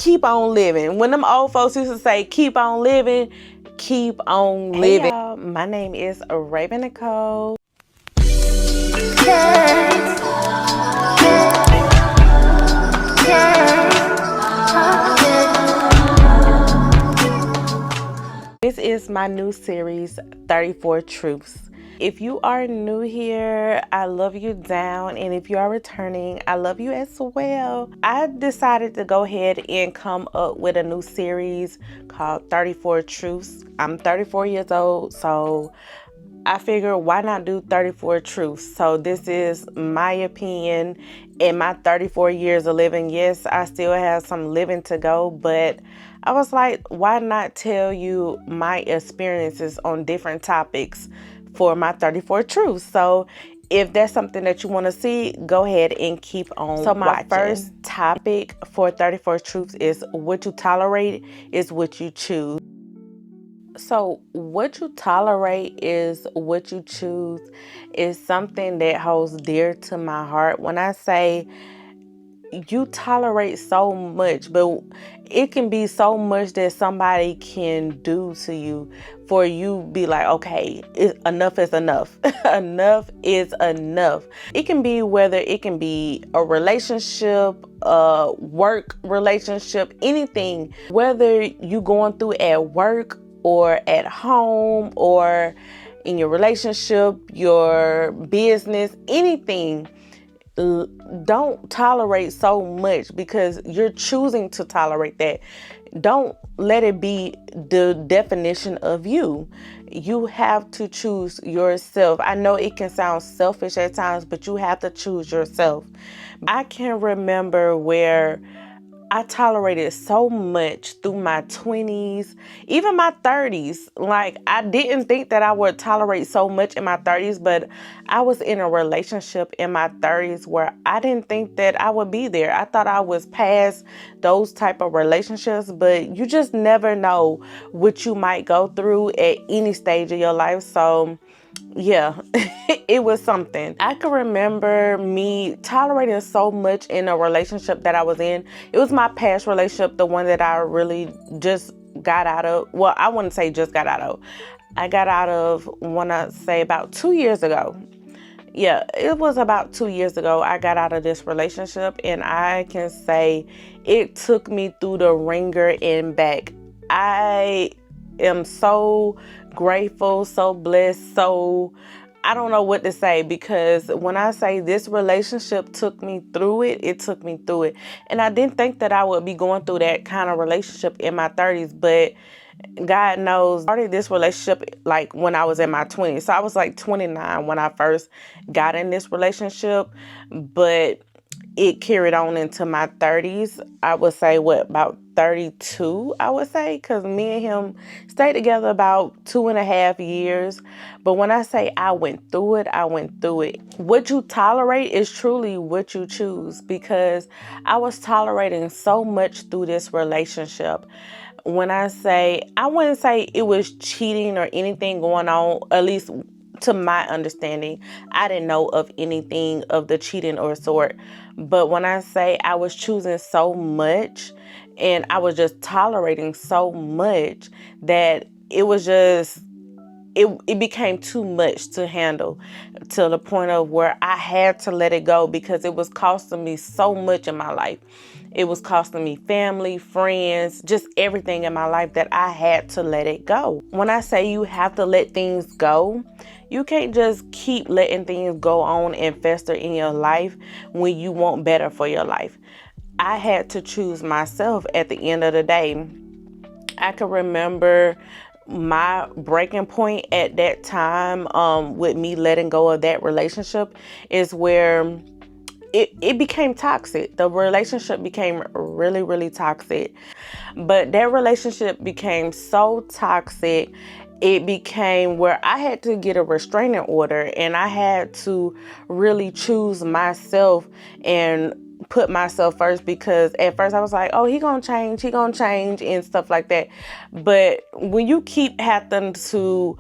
keep on living. When them old folks used to say, keep on living, keep on living. Hey y'all, my name is Raven Nicole. This is my new series, 34 Truths. If you are new here, I love you down. And if you are returning, I love you as well. I decided to go ahead and come up with a new series called 34 Truths. I'm 34 years old, so I figured why not do 34 truths? So this is my opinion in my 34 years of living. Yes, I still have some living to go, but I was like, why not tell you my experiences on different topics for my 34 truths? So if that's something that you want to see, go ahead and keep on So my watching. First topic for 34 truths is what you tolerate is what you choose. So what you tolerate is what you choose is something that holds dear to my heart. When I say you tolerate so much, but it can be so much that somebody can do to you for you be like, okay, enough is enough. Enough is enough. It can be whether it can be a relationship, a work relationship, anything, whether you going through at work or at home or in your relationship, your business, anything. Don't tolerate so much because you're choosing to tolerate that. Don't let it be the definition of you. You have to choose yourself. I know it can sound selfish at times, but you have to choose yourself. I can remember where I tolerated so much through my 20s, even my 30s. Like, I didn't think that I would tolerate so much in my 30s, but I was in a relationship in my 30s where I didn't think that I would be there. I thought I was past those type of relationships, but you just never know what you might go through at any stage of your life. So yeah, it was something. I can remember me tolerating so much in a relationship that I was in. It was my past relationship, the one that I really just got out of. Well, I wouldn't say just got out of. I got out of, want to say about 2 years ago. Yeah, it was about 2 years ago I got out of this relationship, and I can say it took me through the ringer and back. I am so grateful, so blessed, so I don't know what to say, because when I say this relationship took me through it, it took me through it. And I didn't think that I would be going through that kind of relationship in my 30s, but God knows, I started this relationship like when I was in my 20s. So I was like 29 when I first got in this relationship, but it carried on into my 30s. I would say about 32, I would say, because me and him stayed together about 2.5 years. But when I say I went through it, I went through it. What you tolerate is truly what you choose, because I was tolerating so much through this relationship. When I say, I wouldn't say it was cheating or anything going on, at least to my understanding. I didn't know of anything of the cheating or sort. But when I say I was choosing so much and I was just tolerating so much that it was just, it became too much to handle, to the point of where I had to let it go, because it was costing me so much in my life. It was costing me family, friends, just everything in my life, that I had to let it go. When I say you have to let things go, you can't just keep letting things go on and fester in your life when you want better for your life. I had to choose myself at the end of the day. I can remember my breaking point at that time with me letting go of that relationship is where it became toxic. The relationship became really, really toxic. But that relationship became so toxic, it became where I had to get a restraining order, and I had to really choose myself and put myself first, because at first I was like, oh, he gonna change and stuff like that. But when you keep having to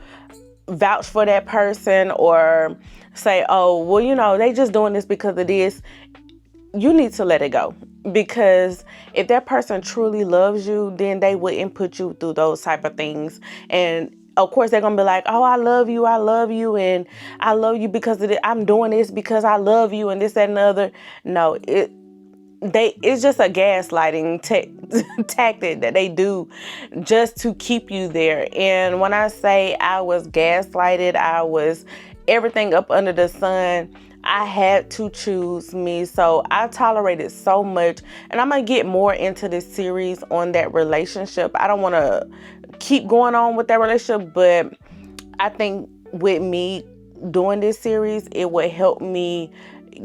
vouch for that person or say, oh, well, they just doing this because of this, you need to let it go. because if that person truly loves you, then they wouldn't put you through those type of things. And of course they're gonna be like, oh, I love you, and I love you because of it. I'm doing this because I love you, and this, that, and the other. No, it's just a gaslighting tactic that they do just to keep you there. And when I say I was gaslighted, I was everything up under the sun. I had to choose me. So I tolerated so much. And I'm going to get more into this series on that relationship. I don't want to keep going on with that relationship, but I think with me doing this series, it would help me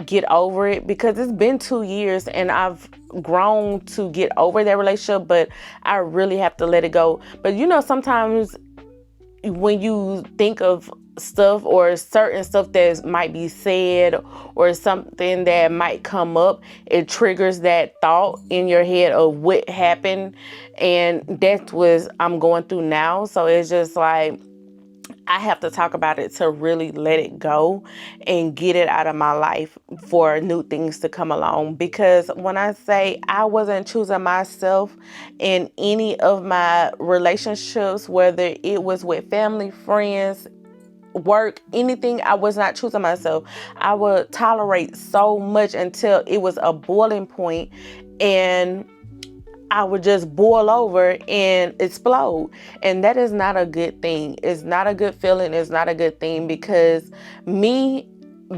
get over it, because it's been 2 years and I've grown to get over that relationship, but I really have to let it go. But sometimes when you think of stuff or certain stuff that might be said or something that might come up, it triggers that thought in your head of what happened. And that's what I'm going through now. So it's just like, I have to talk about it to really let it go and get it out of my life for new things to come along. Because when I say I wasn't choosing myself in any of my relationships, whether it was with family, friends, work, anything, I was not choosing myself. I would tolerate so much until it was a boiling point, and I would just boil over and explode. And that is not a good thing. It's not a good feeling. It's not a good thing, because me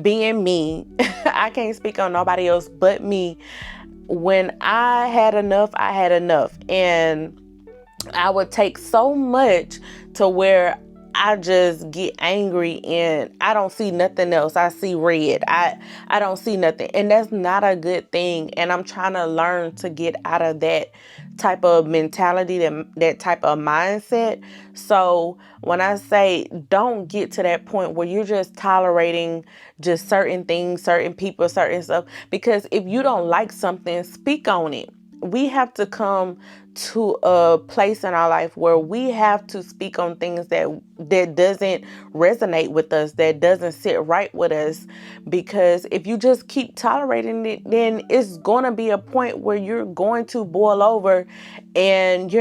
being me, I can't speak on nobody else but me. When I had enough, I had enough. And I would take so much to where I just get angry and I don't see nothing else. I see red. I don't see nothing. And that's not a good thing. And I'm trying to learn to get out of that type of mentality, that type of mindset. So when I say don't get to that point where you're just tolerating just certain things, certain people, certain stuff, because if you don't like something, speak on it. We have to come to a place in our life where we have to speak on things that doesn't resonate with us, that doesn't sit right with us. Because if you just keep tolerating it, then it's going to be a point where you're going to boil over, and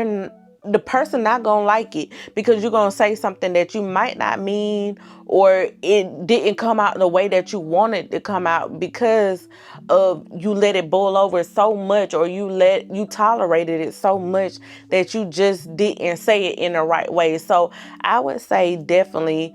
the person not gonna like it, because you're gonna say something that you might not mean, or it didn't come out in the way that you wanted to come out, because of you let it boil over so much, or you tolerated it so much that you just didn't say it in the right way. So I would say definitely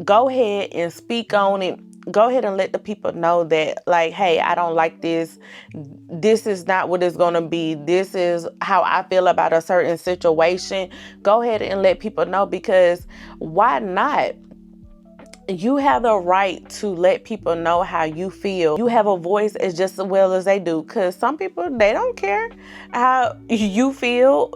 go ahead and speak on it. Go ahead and let the people know that, like, hey, I don't like this. This is not what it's going to be. This is how I feel about a certain situation. Go ahead and let people know, because why not? You have the right to let people know how you feel. You have a voice as just as well as they do, because some people, they don't care how you feel.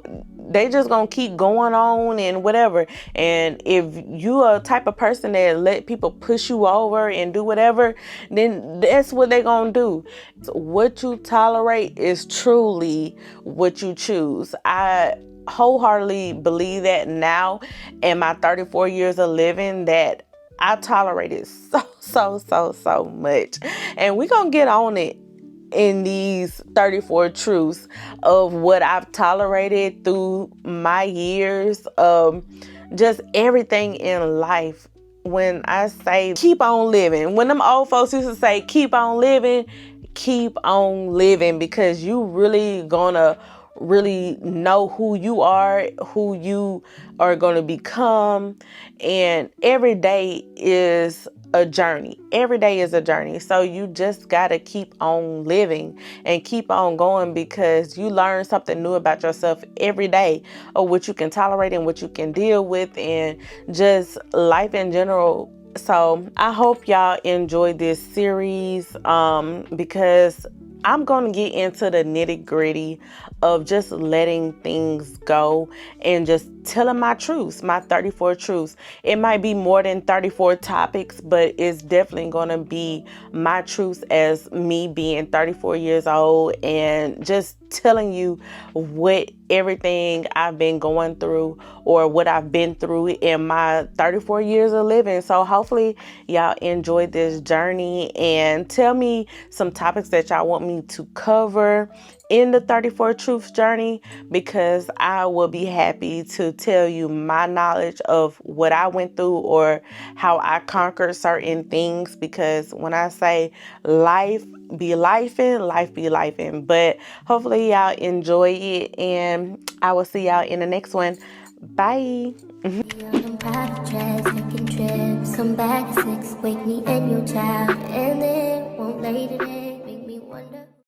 They just gonna keep going on and whatever. And if you are a type of person that let people push you over and do whatever, then that's what they gonna do. So what you tolerate is truly what you choose. I wholeheartedly believe that now in my 34 years of living, that I tolerated so much. And we're going to get on it in these 34 truths of what I've tolerated through my years of just everything in life. When I say keep on living, when them old folks used to say keep on living, because you really gonna really know who you are going to become. And every day is a journey. Every day is a journey. So you just got to keep on living and keep on going, because you learn something new about yourself every day, or what you can tolerate and what you can deal with, and just life in general. So I hope y'all enjoyed this series, because I'm going to get into the nitty-gritty of just letting things go and just telling my truths, my 34 truths. It might be more than 34 topics, but it's definitely going to be my truths as me being 34 years old, and just telling you what everything I've been going through, or what I've been through in my 34 years of living. So hopefully y'all enjoyed this journey, and tell me some topics that y'all want me to cover. in the 34 Truths journey, because I will be happy to tell you my knowledge of what I went through or how I conquered certain things. Because when I say life be lifing, life be lifing. But hopefully y'all enjoy it, and I will see y'all in the next one. Bye. On private jets, taking trips, come back at 6, wake me and your child, and it won't lay today, make me wonder.